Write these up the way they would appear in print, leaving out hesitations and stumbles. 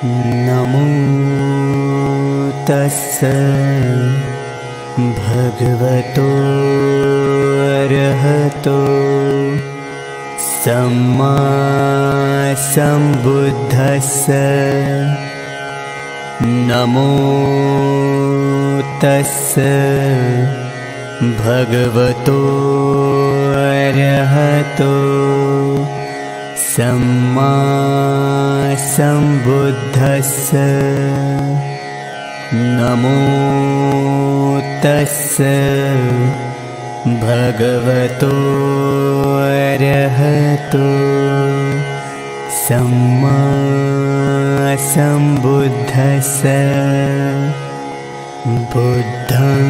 नमो तस्स भगवतो अरहतो सम्मा सम्बुद्धस्स। नमो तस्स भगवतो अरहतो सम्मा सम्बुद्धस्स। नमो तस्स भगवतो अरहतो सम्मा सम्बुद्धस्स। बुद्धं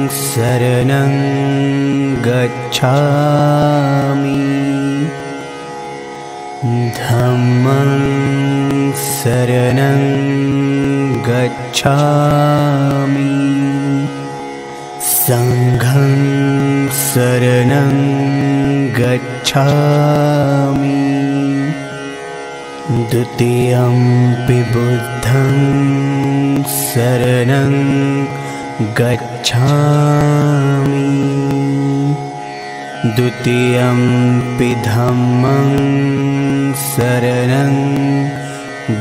शरणं गच्छामि, धम्मं शरणं गच्छामि, संघं शरणं गच्छामि। द्वितीयंपि बुद्धं शरणं गच्छामि, द्वितीयंपि धम्मं शरणं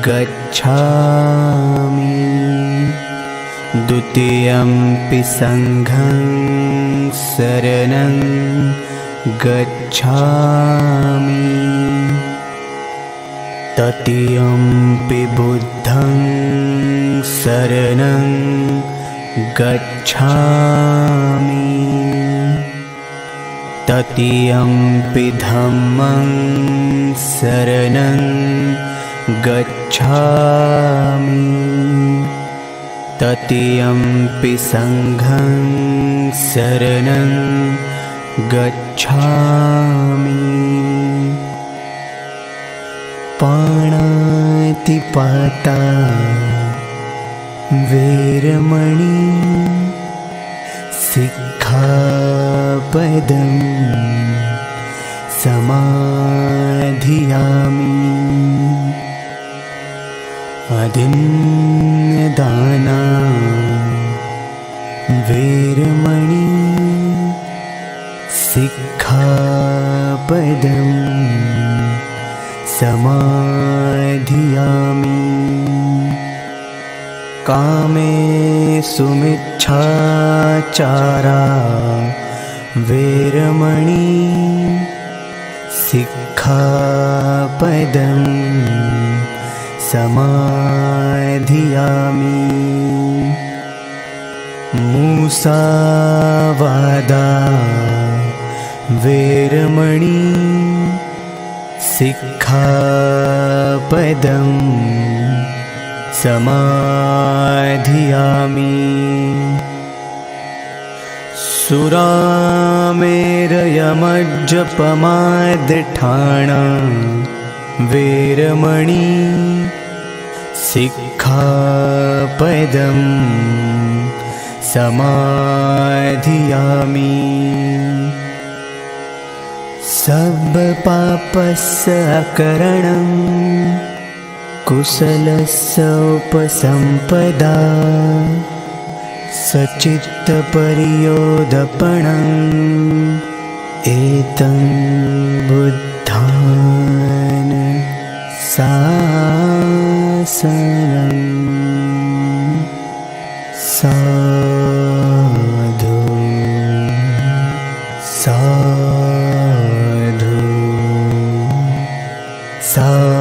गच्छामि, द्वितीयंपि संघं शरणं गच्छामि, तृतीयंपि बुद्धं शरणं गच्छामि, तृतीयंपि धम्मं शरणं गच्छामि, तृतीयंपि संघं शरणं गच्छामि। पाणातिपाता वेरमणि सिक्खापदं समाधियामि, अदिन्नदाना वेरमणि सिक्खापदं समाधियामि। कामेषु मिच्छाचारा वेरमणि सिक्खापदं समाधियामि। मुसावादा वेरमणि सिक्खापदं समाधियामि। सुरामेरयमज्जपमादठाणा वेरमणि सिक्खापदं समाधियामि। सर्वपापस्य अकरणं कुशलस्य उपसम्पदा, सचित्तपरियोदपणम् एतं बुद्धान् शासनम्। साधु साधु साधु।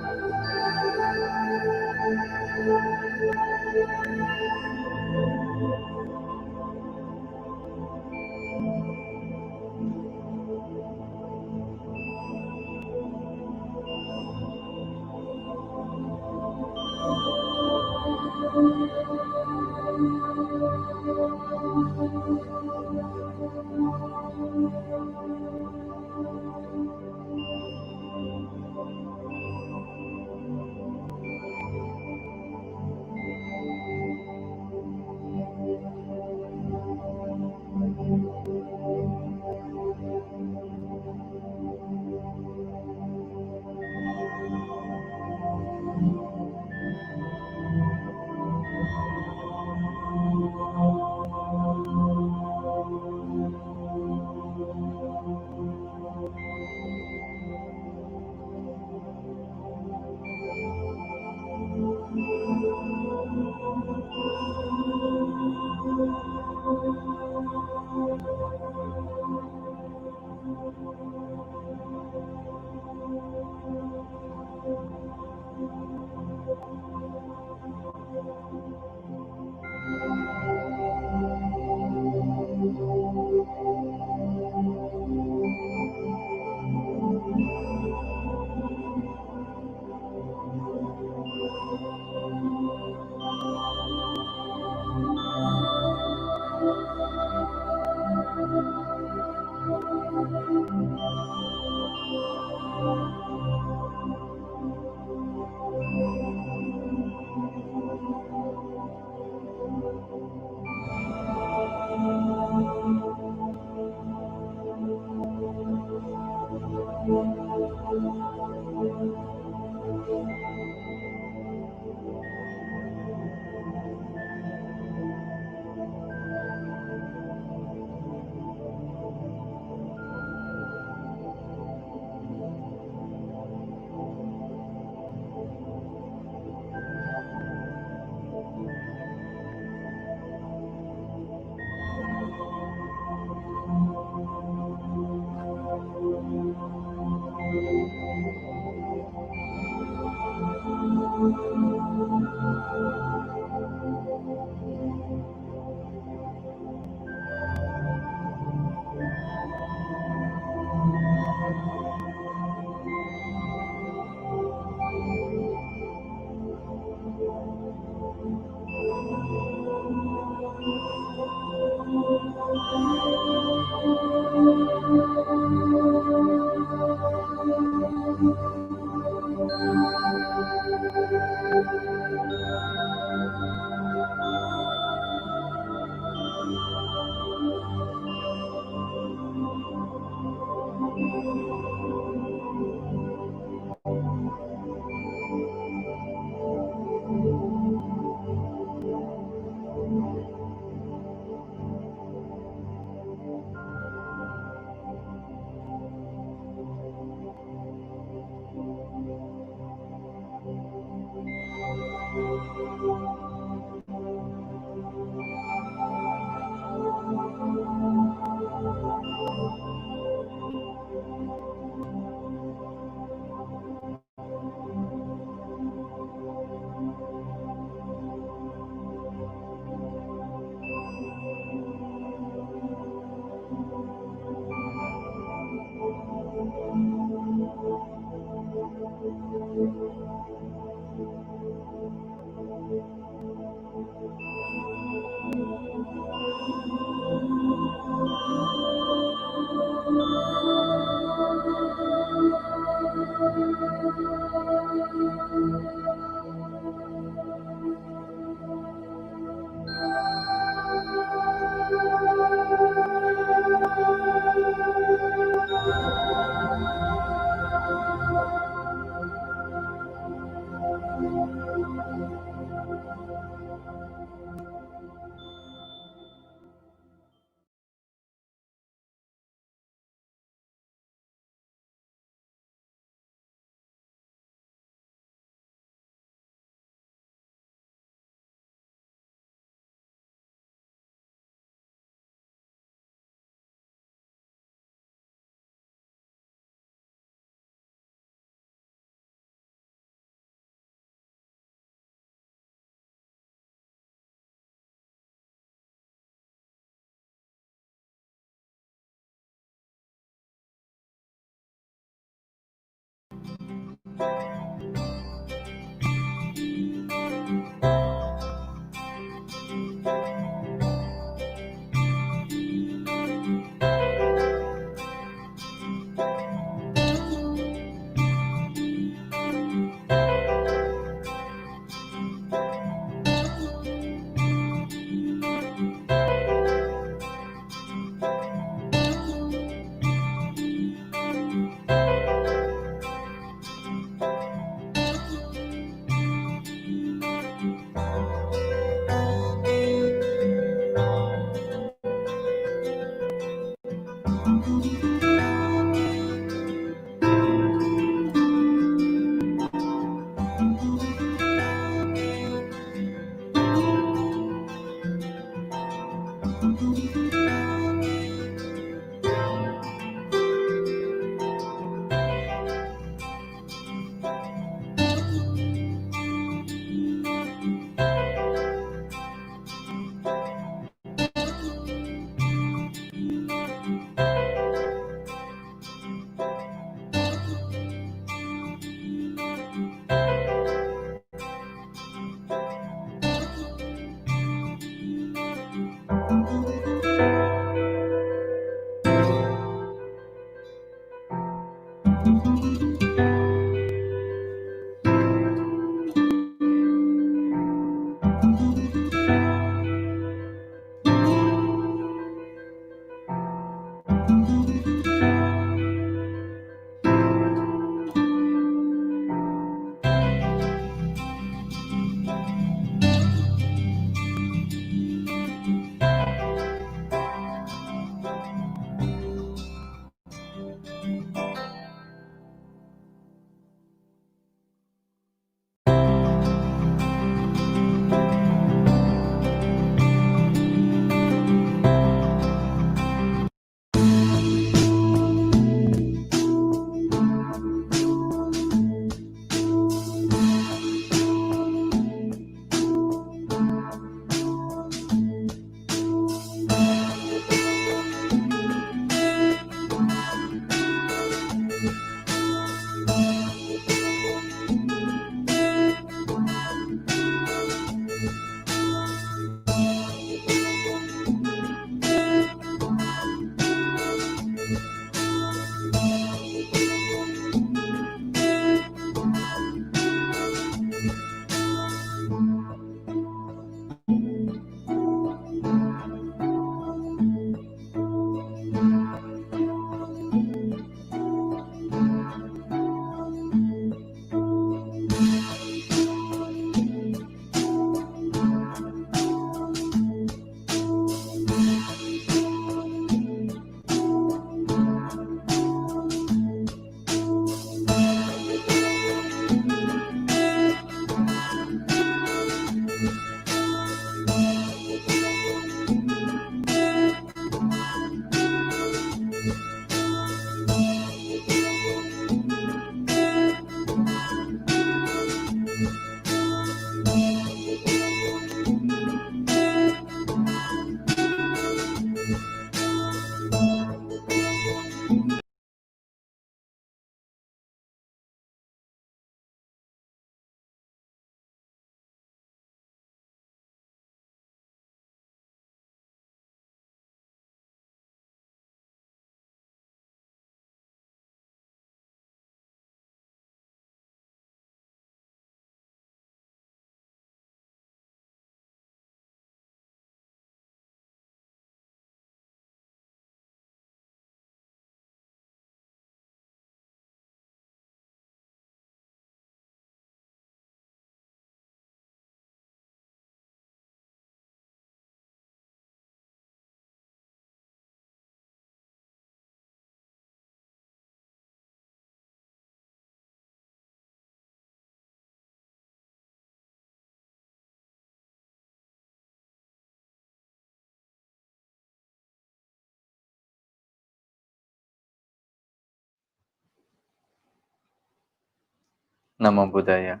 Namo Buddhaya.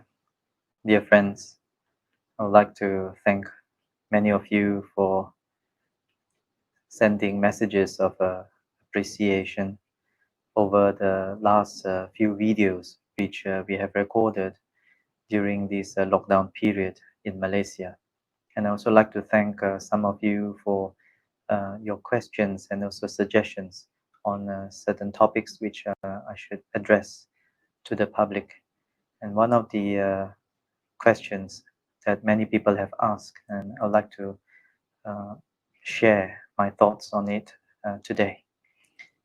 Dear friends, I would like to thank many of you for sending messages of appreciation over the last few videos which we have recorded during this lockdown period in Malaysia. And I also like to thank some of you for your questions and also suggestions on certain topics which I should address to the public. And one of the questions that many people have asked, and I'd like to uh, share my thoughts on it today.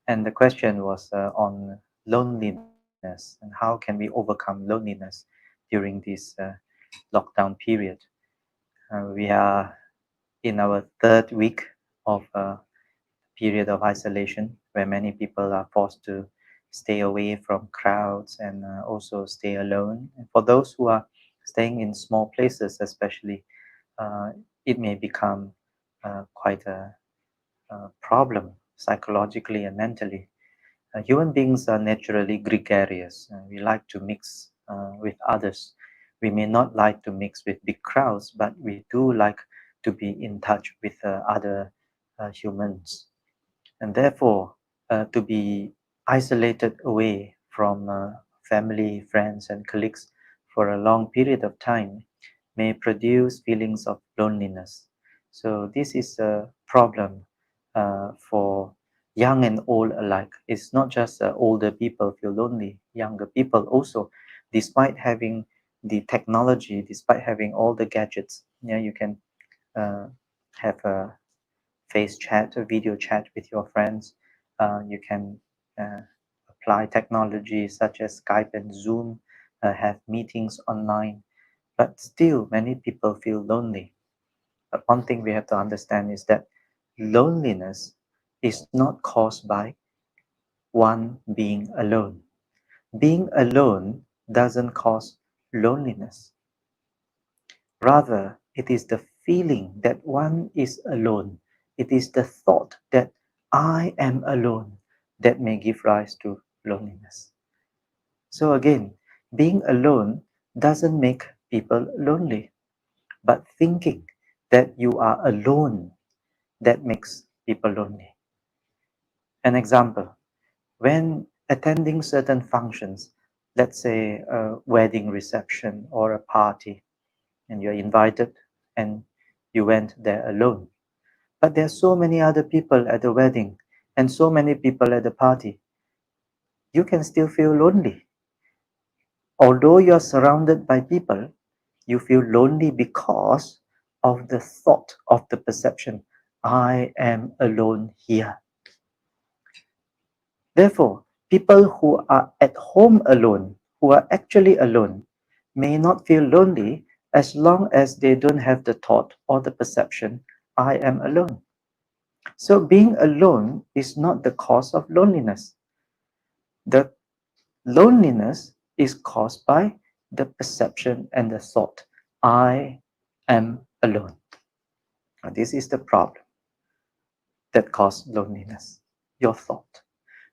And the question was on loneliness and how can we overcome loneliness during this lockdown period. We are in our third week of period of isolation where many people are forced to stay away from crowds and also stay alone. And for those who are staying in small places, especially, uh, it may become quite a problem psychologically and mentally. Human beings are naturally gregarious. We like to mix with others. We may not like to mix with big crowds, but we do like to be in touch with other humans. And therefore, to be isolated away from family, friends, and colleagues for a long period of time may produce feelings of loneliness. So, this is a problem for young and old alike. It's not just older people feel lonely, younger people also, despite having the technology, despite having all the gadgets, yeah, you can uh, have a face chat or video chat with your friends. You can uh, apply technology such as Skype and Zoom, have meetings online, but still many people feel lonely. But one thing we have to understand is that loneliness is not caused by one being alone. Being alone doesn't cause loneliness. Rather, it is the feeling that one is alone. It is the thought that I am alone that may give rise to loneliness. So, again, being alone doesn't make people lonely, but thinking that you are alone that makes people lonely. An example, when attending certain functions, let's say a wedding reception or a party, and you're invited and you went there alone. But there are so many other people at the wedding and so many people at the party. You can still feel lonely. Although you're surrounded by people, you feel lonely because of the thought of the perception, I am alone here. Therefore, people who are at home alone, who are actually alone, may not feel lonely as long as they don't have the thought or the perception, I am alone. So being alone is not the cause of loneliness. The loneliness is caused by the perception and the thought, I am alone. Now, this is the problem that causes loneliness, your thought.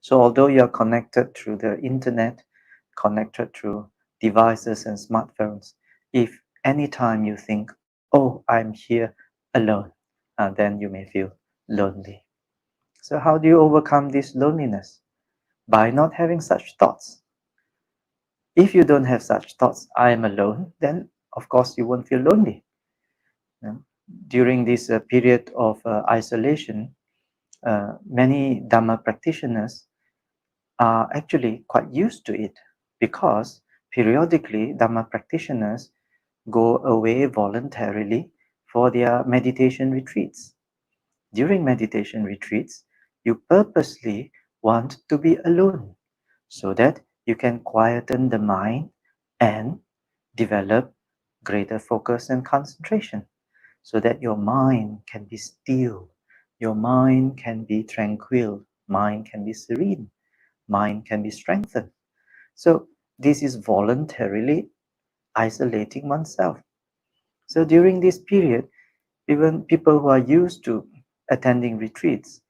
So although you are connected through the internet, connected through devices and smartphones, if anytime you think, oh, I'm here alone, then you may feel lonely. So how do you overcome this loneliness? By not having such thoughts. If you don't have such thoughts, I am alone, then of course you won't feel lonely. Yeah. During this period of isolation, many Dhamma practitioners are actually quite used to it because periodically Dhamma practitioners go away voluntarily for their meditation retreats. During meditation retreats, you purposely want to be alone so that you can quieten the mind and develop greater focus and concentration so that your mind can be still, your mind can be tranquil, mind can be serene, mind can be strengthened. So this is voluntarily isolating oneself. So during this period, even people who are used to attending retreats,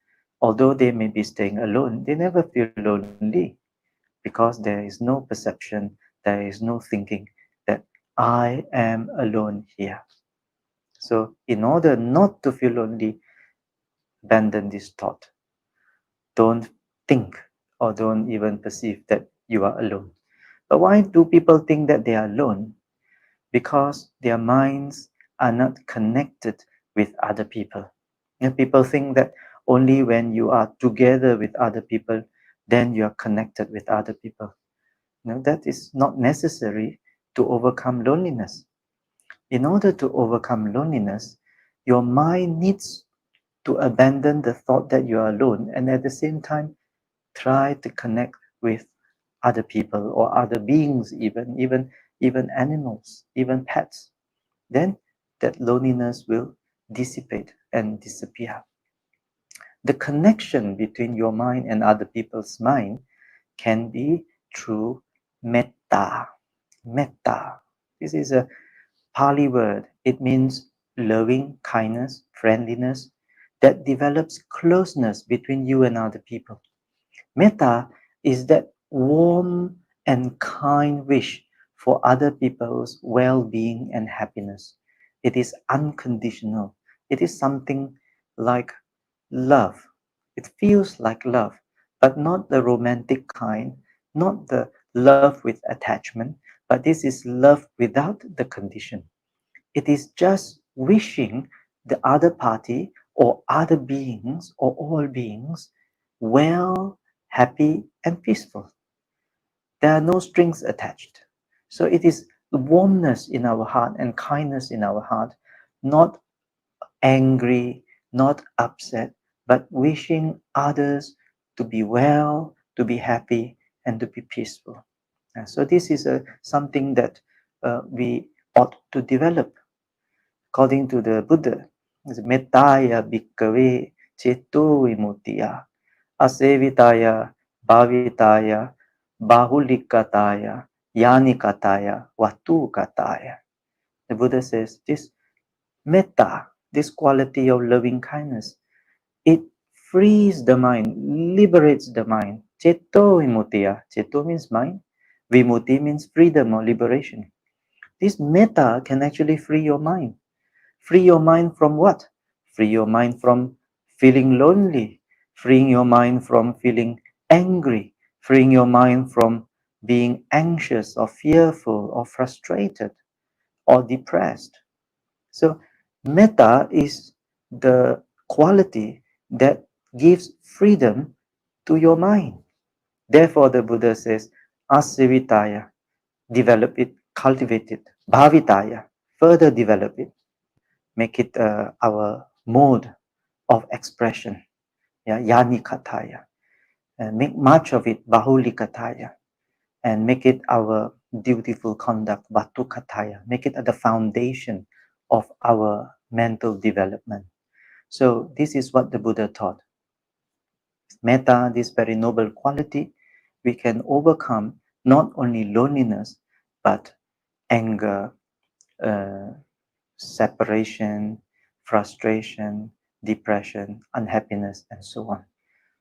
although they may be staying alone, they never feel lonely because there is no perception, There is no thinking that I am alone here. So, in order not to feel lonely, abandon this thought. Don't think or don't even perceive that you are alone. But why do people think that they are alone? Because their minds are not connected with other people. And people think that only when you are together with other people, then you are connected with other people. No, that is not necessary to overcome loneliness. In order to overcome loneliness, your mind needs to abandon the thought that you are alone and at the same time try to connect with other people or other beings, even animals, even pets. Then that loneliness will dissipate and disappear. The connection between your mind and other people's mind can be through metta. Metta. This is a Pali word. It means loving, kindness, friendliness that develops closeness between you and other people. Metta is that warm and kind wish for other people's well being and happiness. It is unconditional. It is something like love. It feels like love, but not the romantic kind, not the love with attachment, but this is love without the condition. It is just wishing the other party or other beings or all beings well, happy, and peaceful. There are no strings attached. So it is warmness in our heart and kindness in our heart, not angry, not upset, but wishing others to be well, to be happy, and to be peaceful. So this is something that we ought to develop. According to the Buddha, it's Mettaya Bhikkave Ceto Vimuttiya Asevitaya Bhavitaya Bahulikataya Yanikataya Vatukataya. The Buddha says this metta, this quality of loving kindness, it frees the mind, liberates the mind. Ceto Vimuttiya. Ceto means mind. Vimutti means freedom or liberation. This metta can actually free your mind. Free your mind from what? Free your mind from feeling lonely, freeing your mind from feeling angry, freeing your mind from being anxious or fearful or frustrated or depressed. So, metta is the quality that gives freedom to your mind. Therefore, the Buddha says, asivitaya, develop it, cultivate it, bhavitaya, further develop it, make it our mode of expression. Yeah, yani kataya. And make much of it bahuli kataya. And make it our dutiful conduct, batu kataya. Make it at the foundation of our mental development. So this is what the Buddha taught. Metta, this very noble quality, we can overcome not only loneliness, but anger, uh, separation, frustration, depression, unhappiness, and so on.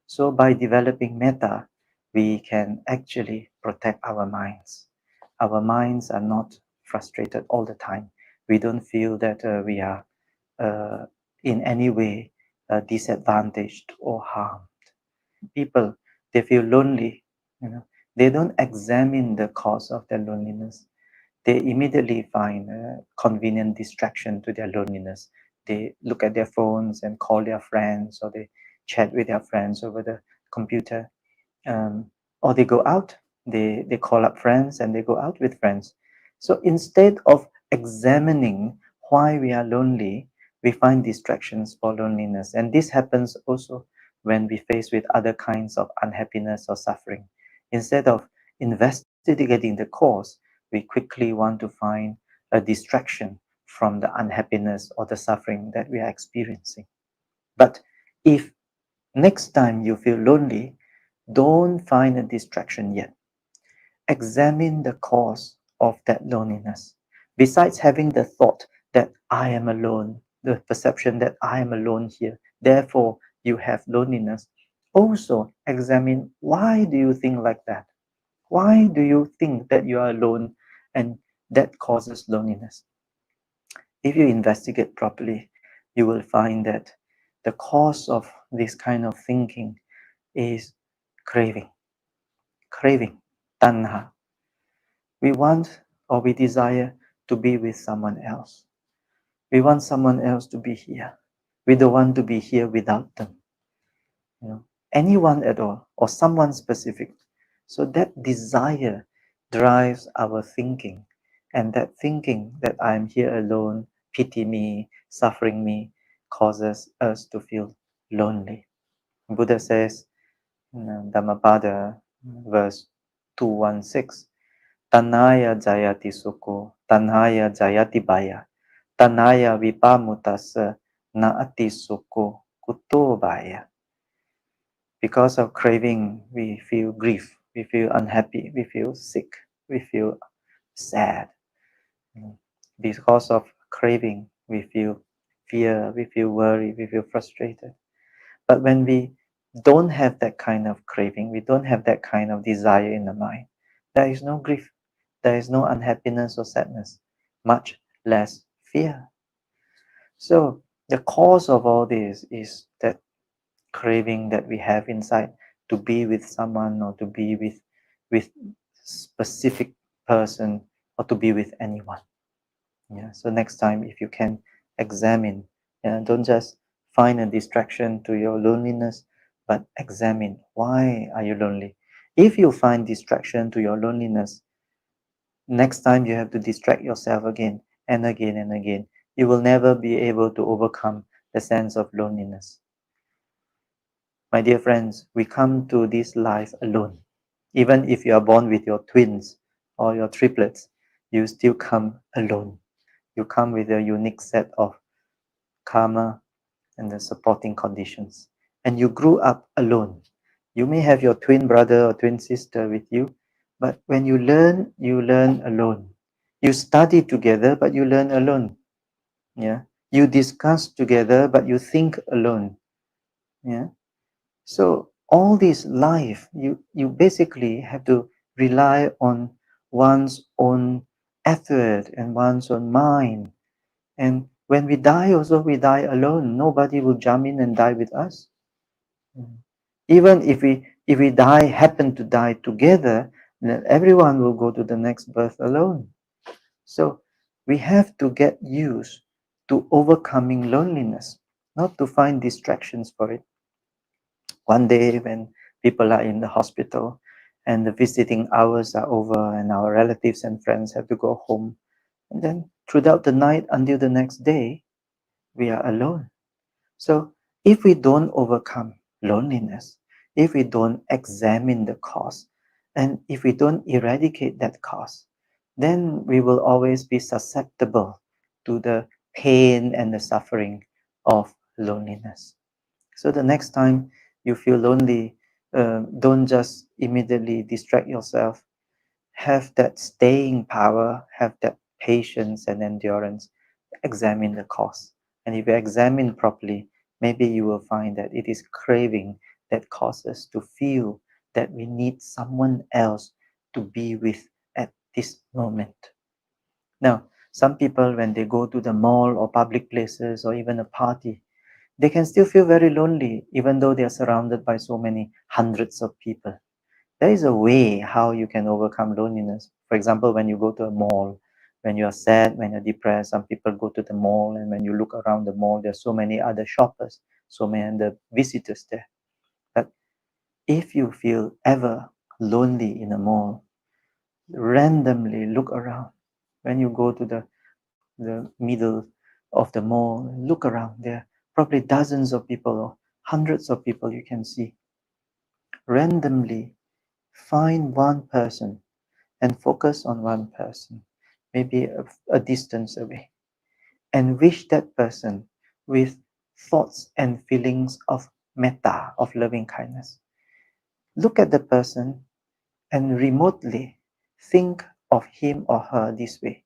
So, by developing metta, we can actually protect our minds. Our minds are not frustrated all the time. We don't feel that we are in any way disadvantaged or harmed. People, they feel lonely. They don't examine the cause of their loneliness. They immediately find a convenient distraction to their loneliness. They look at their phones and call their friends, or they chat with their friends over the computer, or they go out. They call up friends and they go out with friends. So instead of examining why we are lonely, we find distractions for loneliness. And this happens also when we face with other kinds of unhappiness or suffering. Instead of investigating the cause, we quickly want to find a distraction from the unhappiness or the suffering that we are experiencing. But if next time you feel lonely, don't find a distraction yet. Examine the cause of that loneliness. Besides having the thought that I am alone, the perception that I am alone here, therefore you have loneliness, also examine why do you think like that? Why do you think that you are alone and that causes loneliness? If you investigate properly, you will find that the cause of this kind of thinking is craving. Craving, tanha. We want or we desire to be with someone else. We want someone else to be here. We don't want to be here without them. You know, anyone at all or someone specific. So that desire drives our thinking, and that thinking that I'm here alone, pity me, suffering me, causes us to feel lonely. Buddha says in Dhammapada verse 216, Tanaya jayati sukho, tanhaya jayati baya, tanaya vipamutasa naati sukho kuto baya. Because of craving, we feel grief, we feel unhappy, we feel sick, we feel sad. Because of craving, we feel fear, we feel worry, we feel frustrated. But when we don't have that kind of craving, we don't have that kind of desire in the mind, there is no grief, there is no unhappiness or sadness, much less fear. So the cause of all this is that craving that we have inside to be with someone or to be with specific person or to be with anyone. Yeah. So next time, if you can examine, don't just find a distraction to your loneliness, but examine why are you lonely. If you find distraction to your loneliness, next time you have to distract yourself again and again and again. You will never be able to overcome the sense of loneliness. My dear friends, we come to this life alone. Even if you are born with your twins or your triplets, you still come alone. You come with a unique set of karma and the supporting conditions. And you grew up alone. You may have your twin brother or twin sister with you, but when you learn alone. You study together, but you learn alone. Yeah. You discuss together, but you think alone. Yeah. So all this life, you basically have to rely on one's own effort and one's own mind. And when we die, also we die alone. Nobody will jump in and die with us. Mm. Even if we die, happen to die together, then everyone will go to the next birth alone. So we have to get used to overcoming loneliness, not to find distractions for it. One day when people are in the hospital and the visiting hours are over and our relatives and friends have to go home, and then throughout the night until the next day, we are alone. So if we don't overcome loneliness, if we don't examine the cause, and if we don't eradicate that cause, then we will always be susceptible to the pain and the suffering of loneliness. So the next time you feel lonely, don't just immediately distract yourself. Have that staying power, have that patience and endurance. Examine the cause. And if you examine properly, maybe you will find that it is craving that causes to feel that we need someone else to be with at this moment. Now, some people, when they go to the mall or public places or even a party, they can still feel very lonely, even though they are surrounded by so many hundreds of people. There is a way how you can overcome loneliness. For example, when you go to a mall, when you are sad, when you're depressed, some people go to the mall, and when you look around the mall, there's so many other shoppers, so many other visitors there. But if you feel ever lonely in a mall, randomly look around. When you go to the middle of the mall, look around. There are probably dozens of people or hundreds of people you can see. Randomly find one person and focus on one person, maybe a distance away, and wish that person with thoughts and feelings of metta, of loving kindness. Look at the person and remotely think of him or her this way.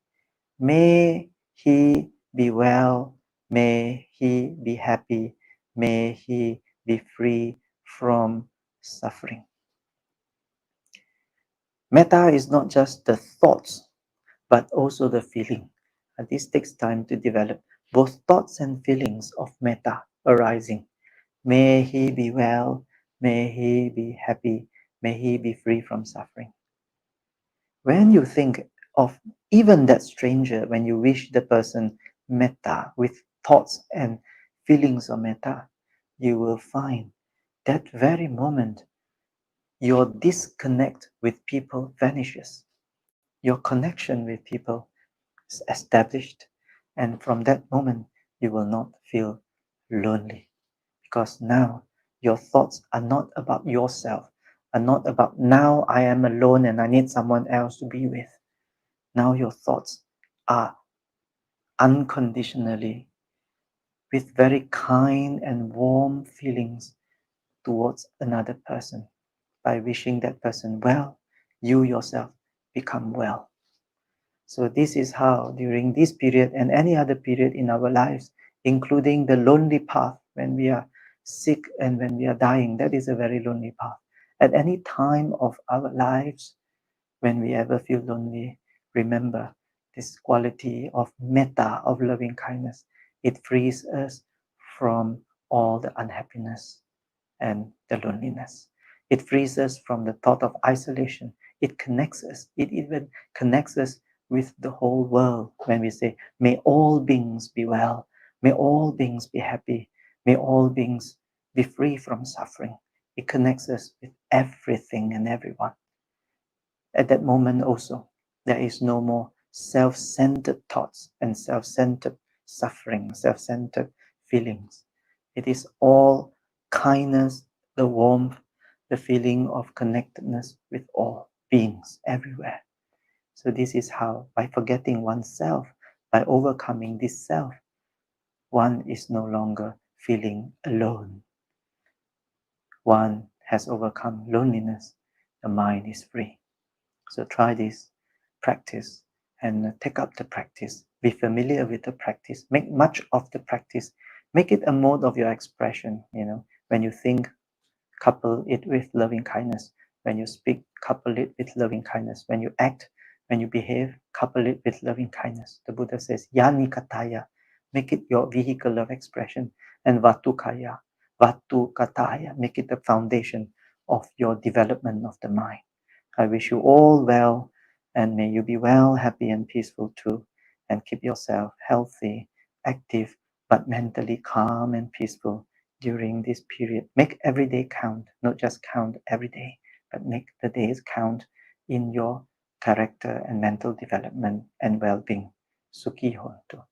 May he be well, may he be happy, may he be free from suffering. Metta is not just the thoughts, but also the feeling. And this takes time to develop both thoughts and feelings of metta arising. May he be well, may he be happy, may he be free from suffering. When you think of even that stranger, when you wish the person metta with thoughts and feelings of metta, you will find that very moment your disconnect with people vanishes. Your connection with people is established, and from that moment, you will not feel lonely because now your thoughts are not about yourself, are not about now I am alone and I need someone else to be with. Now your thoughts are unconditionally with very kind and warm feelings towards another person. By wishing that person well, you yourself become well. So this is how during this period and any other period in our lives, including the lonely path when we are sick and when we are dying, that is a very lonely path. At any time of our lives, when we ever feel lonely, remember this quality of metta, of loving kindness. It frees us from all the unhappiness and the loneliness. It frees us from the thought of isolation. It connects us. It even connects us with the whole world when we say, may all beings be well, may all beings be happy, may all beings be free from suffering. It connects us with everything and everyone. At that moment also, there is no more self-centered thoughts and self-centered suffering, self-centered feelings. It is all kindness, the warmth, the feeling of connectedness with all beings everywhere. So this is how, by forgetting oneself, by overcoming this self, one is no longer feeling alone. One has overcome loneliness. The mind is free. So try this practice and take up the practice. Be familiar with the practice. Make much of the practice. Make it a mode of your expression. When you think, couple it with loving kindness. When you speak, couple it with loving kindness. When you act, when you behave, couple it with loving kindness. The Buddha says, Yani kataya. Make it your vehicle of expression. And vatukaya. Vatu kataya. Make it the foundation of your development of the mind. I wish you all well, and may you be well, happy, and peaceful too. And keep yourself healthy, active, but mentally calm and peaceful during this period. Make every day count, not just count every day, but make the days count in your character and mental development and well being. Sukhi hontu.